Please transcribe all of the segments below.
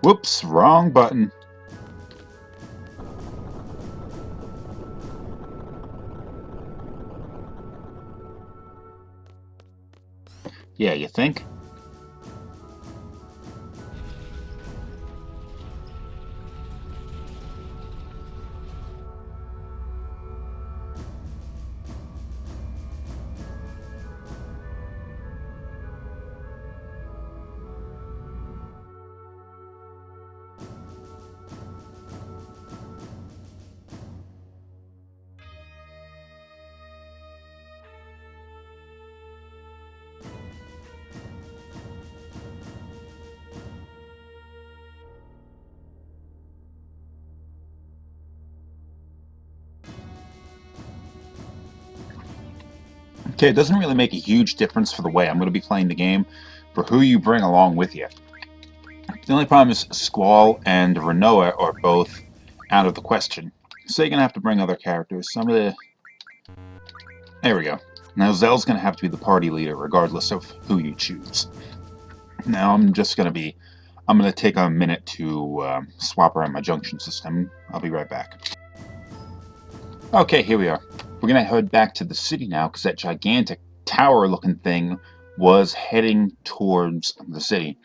Whoops, wrong button. Yeah, you think? Okay, it doesn't really make a huge difference for the way I'm going to be playing the game, for who you bring along with you. The only problem is Squall and Renoa are both out of the question. So you're going to have to bring other characters. Some of the... There we go. Now Zell's going to have to be the party leader regardless of who you choose. Now I'm just going to be... I'm going to take a minute to swap around my junction system. I'll be right back. Okay, here we are. We're going to head back to the city now because that gigantic tower-looking thing was heading towards the city.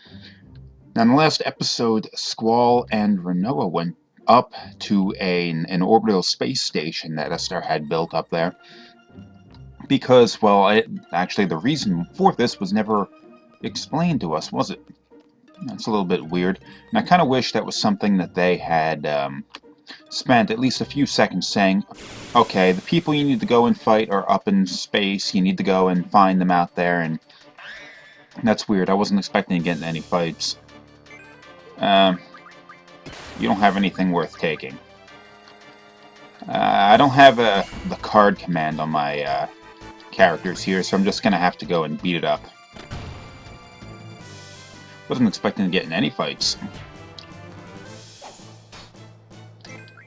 Now, in the last episode, Squall and Renoa went up to an orbital space station that Estar had built up there. Because, well, actually the reason for this was never explained to us, was it? That's a little bit weird. And I kind of wish that was something that they had spent at least a few seconds saying, okay, the people you need to go and fight are up in space, you need to go and find them out there, and that's weird. I wasn't expecting to get in any fights. You don't have anything worth taking. I don't have the card command on my characters here, so I'm just going to have to go and beat it up. Wasn't expecting to get in any fights.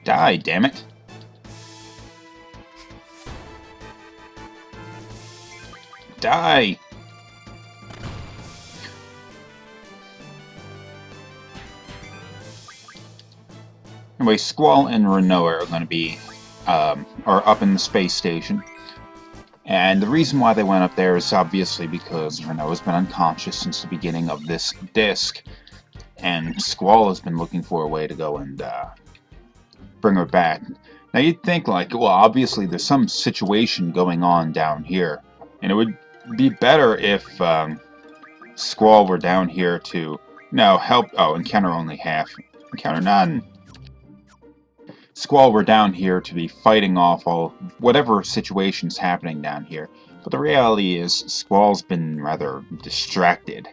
Die, damn it. Die! Anyway, Squall and Renoa are going to be are up in the space station. And the reason why they went up there is obviously because Renoa's been unconscious since the beginning of this disc. And Squall has been looking for a way to go and bring her back. Now you'd think, like, well, obviously there's some situation going on down here. And it would be better if Squall were down here to... No, help... Oh, encounter only half. Encounter none. Squall were down here to be fighting off all whatever situation's happening down here. But the reality is, Squall's been rather distracted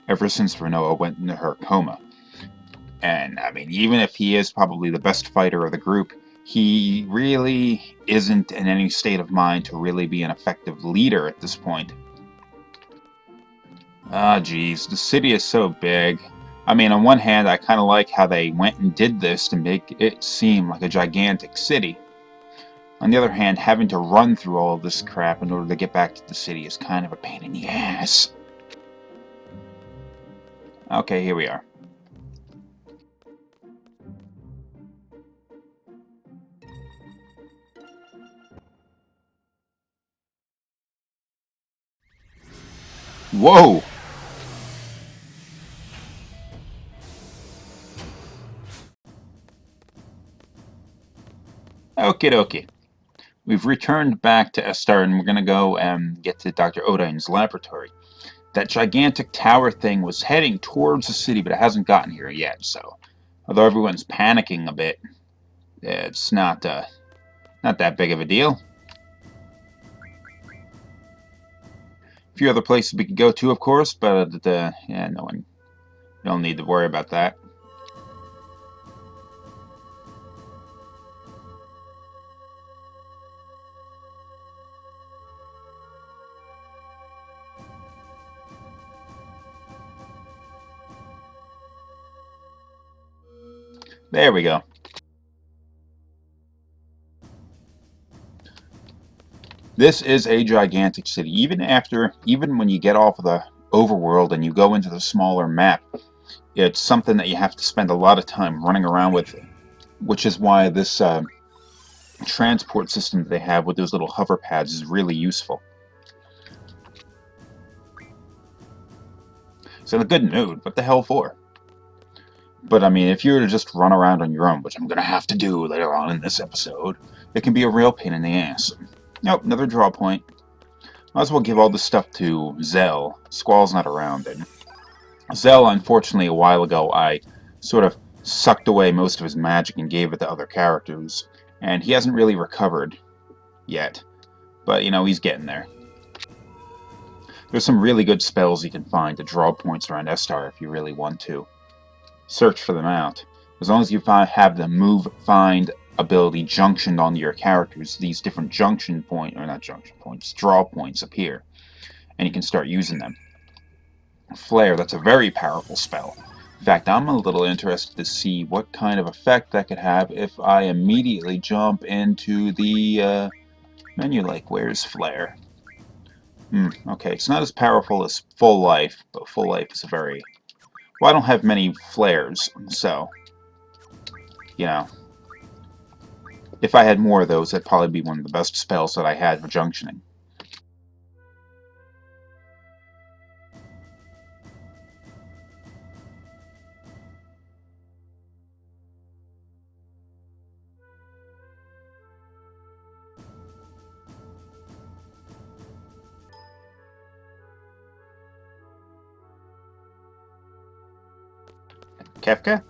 ever since Renoa went into her coma. And, I mean, even if he is probably the best fighter of the group, he really isn't in any state of mind to really be an effective leader at this point. Ah, geez, the city is so big. I mean, on one hand, I kind of like how they went and did this to make it seem like a gigantic city. On the other hand, having to run through all of this crap in order to get back to the city is kind of a pain in the ass. Okay, here we are. Whoa! Okie dokie. We've returned back to Estar, and we're going to go and get to Dr. Odine's laboratory. That gigantic tower thing was heading towards the city, but it hasn't gotten here yet, so... Although everyone's panicking a bit, it's not that big of a deal. A few other places we could go to, of course, but yeah, no one... Don't need to worry about that. There we go. This is a gigantic city. Even when you get off of the overworld and you go into the smaller map, It's something that you have to spend a lot of time running around with, which is why this transport system that they have with those little hover pads is really useful. It's in a good mood. What the hell for? But I mean, if you were to just run around on your own, which I'm going to have to do later on in this episode, it can be a real pain in the ass. Nope, another draw point. Might as well give all this stuff to Zell. Squall's not around, and Zell, unfortunately, a while ago, I sort of sucked away most of his magic and gave it to other characters, and he hasn't really recovered yet. But, you know, he's getting there. There's some really good spells you can find to draw points around Estar if you really want to. Search for them out. As long as you have the move find ability junctioned onto your characters, these different junction point, or not junction points, draw points appear, and you can start using them. Flare, that's a very powerful spell. In fact, I'm a little interested to see what kind of effect that could have if I immediately jump into the menu. Like, where's Flare? Okay, it's not as powerful as Full Life, but Full Life is a very... Well, I don't have many flares, so... You know, if I had more of those, that'd probably be one of the best spells that I had for junctioning. Kefka?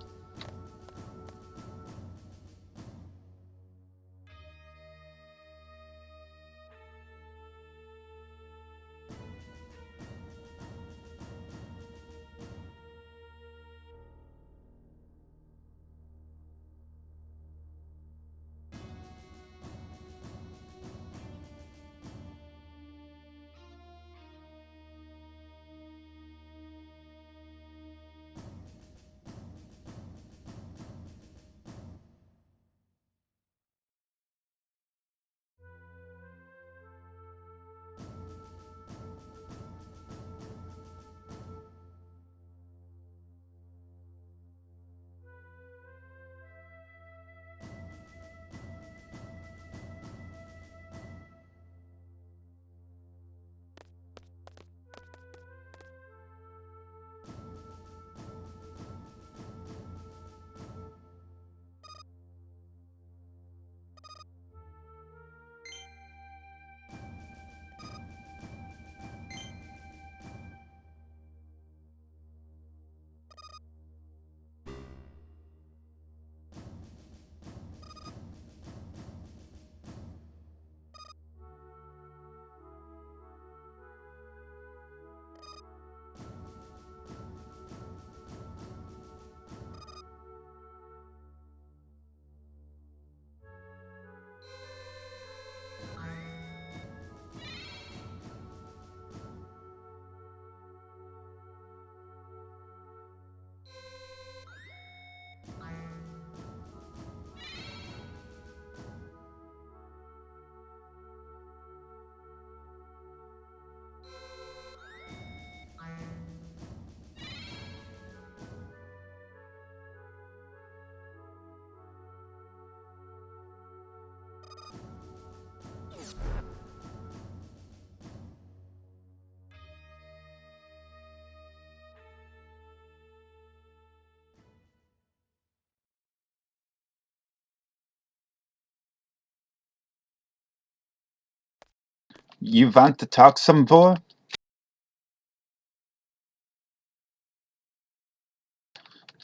You want to talk some more?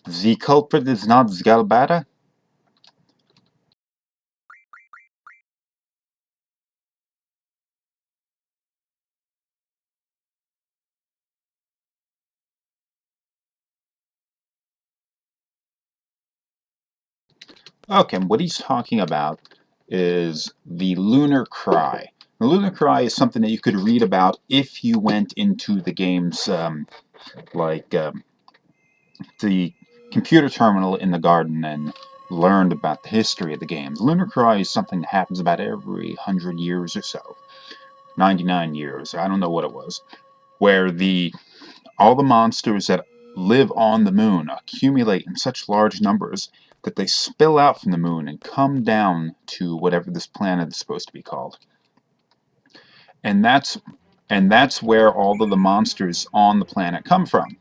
The culprit is not Zgalbada? Okay, what he's talking about is the Lunar Cry. The Lunar Cry is something that you could read about if you went into the game's, like, the computer terminal in the garden and learned about the history of the game. The Lunar Cry is something that happens about every 100 years or so. 99 years, I don't know what it was. Where all the monsters that live on the moon accumulate in such large numbers that they spill out from the moon and come down to whatever this planet is supposed to be called. And that's where all of the monsters on the planet come from.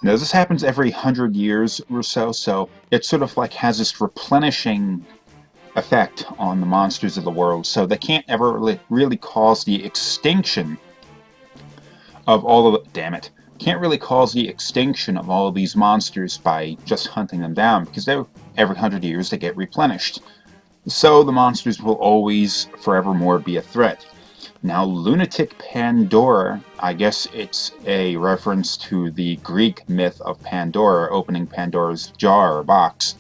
Now this happens every 100 years or so, so it sort of like has this replenishing effect on the monsters of the world, so they can't ever really cause the extinction of all of damn it, can't really cause the extinction of all of these monsters by just hunting them down, because every 100 years they get replenished. So the monsters will always, forevermore, be a threat. Now, lunatic Pandora, I guess it's a reference to the Greek myth of Pandora opening Pandora's jar or box.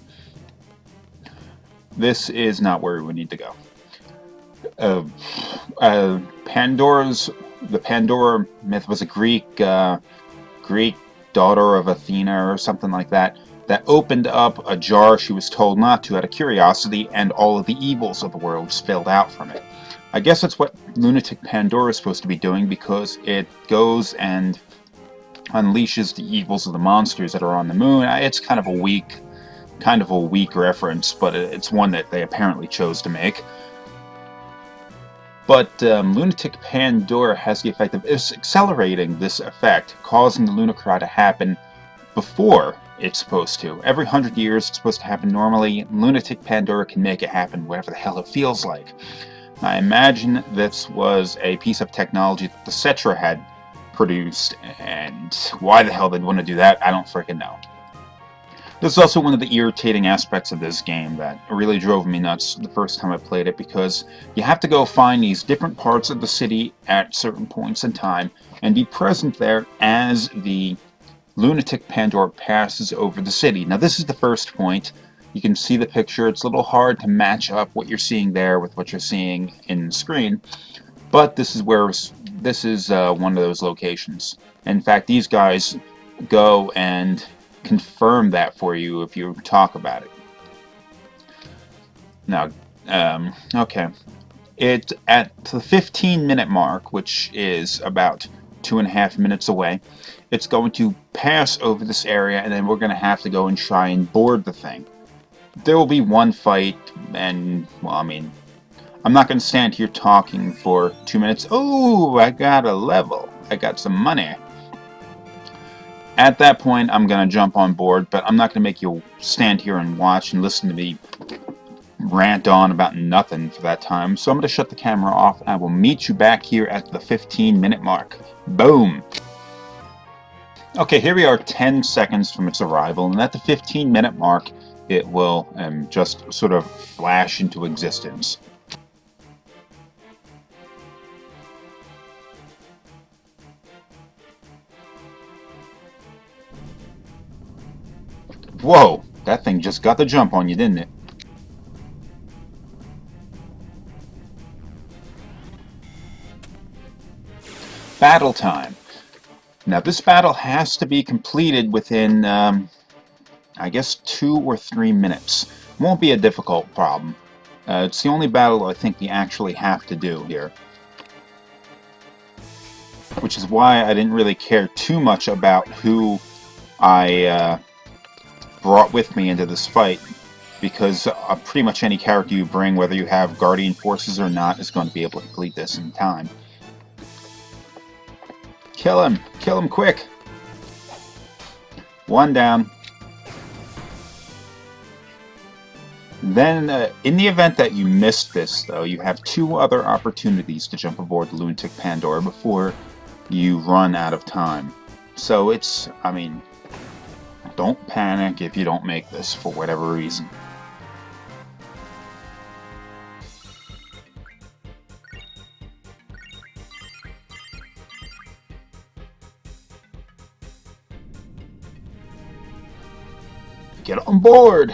This is not where we need to go. The Pandora myth was a Greek daughter of Athena or something like that opened up a jar she was told not to out of curiosity, and all of the evils of the world spilled out from it. I guess that's what lunatic Pandora is supposed to be doing, because it goes and unleashes the evils of the monsters that are on the moon. It's kind of a weak reference, but it's one that they apparently chose to make. But lunatic Pandora has the effect of accelerating this effect, causing the Lunacry to happen before it's supposed to. Every 100 years it's supposed to happen normally. Lunatic Pandora can make it happen whatever the hell it feels like. I imagine this was a piece of technology that the Cetra had produced, and why the hell they'd want to do that, I don't freaking know. This is also one of the irritating aspects of this game that really drove me nuts the first time I played it, because you have to go find these different parts of the city at certain points in time and be present there as the lunatic Pandora passes over the city. Now this is the first point. You can see the picture. It's a little hard to match up what you're seeing there with what you're seeing in the screen, but this is one of those locations. In fact, these guys go and confirm that for you if you talk about it. Now, okay. It's at the 15-minute mark, which is about 2.5 minutes away. It's going to pass over this area, and then we're going to have to go and try and board the thing. There will be one fight, and, well, I mean, I'm not going to stand here talking for 2 minutes. Oh, I got a level. I got some money. At that point, I'm going to jump on board, but I'm not going to make you stand here and watch and listen to me rant on about nothing for that time. So I'm going to shut the camera off, and I will meet you back here at the 15-minute mark. Boom! Okay, here we are 10 seconds from its arrival, and at the 15-minute mark, it will just sort of flash into existence. Whoa, that thing just got the jump on you, didn't it? Battle time. Now this battle has to be completed within, I guess, 2 or 3 minutes. Won't be a difficult problem. It's the only battle I think you actually have to do here. Which is why I didn't really care too much about who I brought with me into this fight, because pretty much any character you bring, whether you have Guardian Forces or not, is going to be able to complete this in time. Kill him! Kill him quick! One down. Then, in the event that you missed this, though, you have 2 other opportunities to jump aboard the lunatic Pandora before you run out of time. So it's, I mean, don't panic if you don't make this for whatever reason. Get on board!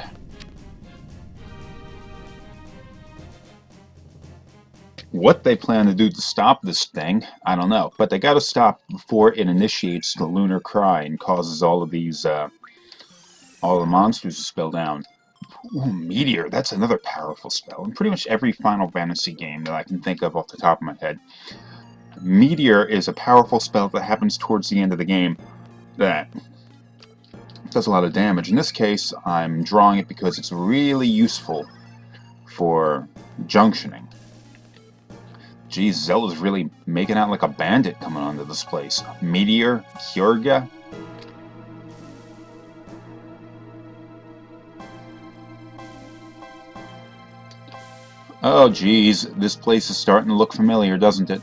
What they plan to do to stop this thing, I don't know. But they gotta stop before it initiates the lunar cry and causes all of these, all the monsters to spill down. Ooh, Meteor, that's another powerful spell. In pretty much every Final Fantasy game that I can think of off the top of my head, Meteor is a powerful spell that happens towards the end of the game that does a lot of damage. In this case, I'm drawing it because it's really useful for junctioning. Geez, Zelda's really making out like a bandit coming onto this place. Meteor, Kyorga. Oh geez, this place is starting to look familiar, doesn't it?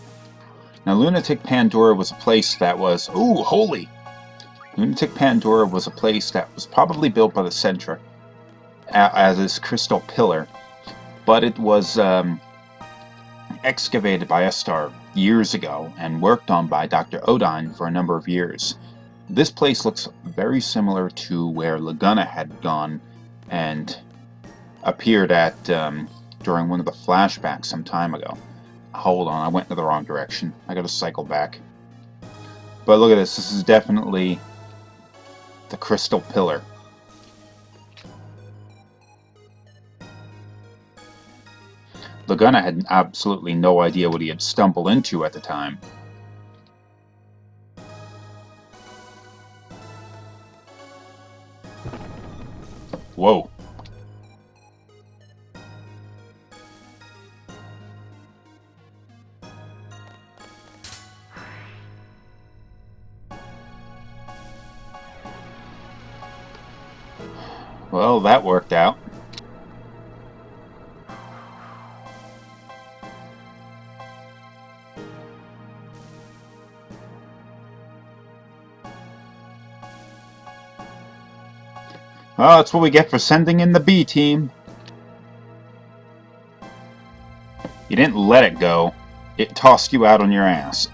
Now, Lunatic Pandora was a place that was... Ooh, holy! Lunatic Pandora was a place that was probably built by the Sentra as this crystal pillar, but it was excavated by Estar years ago and worked on by Dr. Odine for a number of years. This place looks very similar to where Laguna had gone and appeared at during one of the flashbacks some time ago. Hold on, I went in the wrong direction. I gotta cycle back. But look at this, this is definitely the crystal pillar. Laguna had absolutely no idea what he had stumbled into at the time. Whoa. Well, that worked out. Well, that's what we get for sending in the B team. You didn't let it go. It tossed you out on your ass.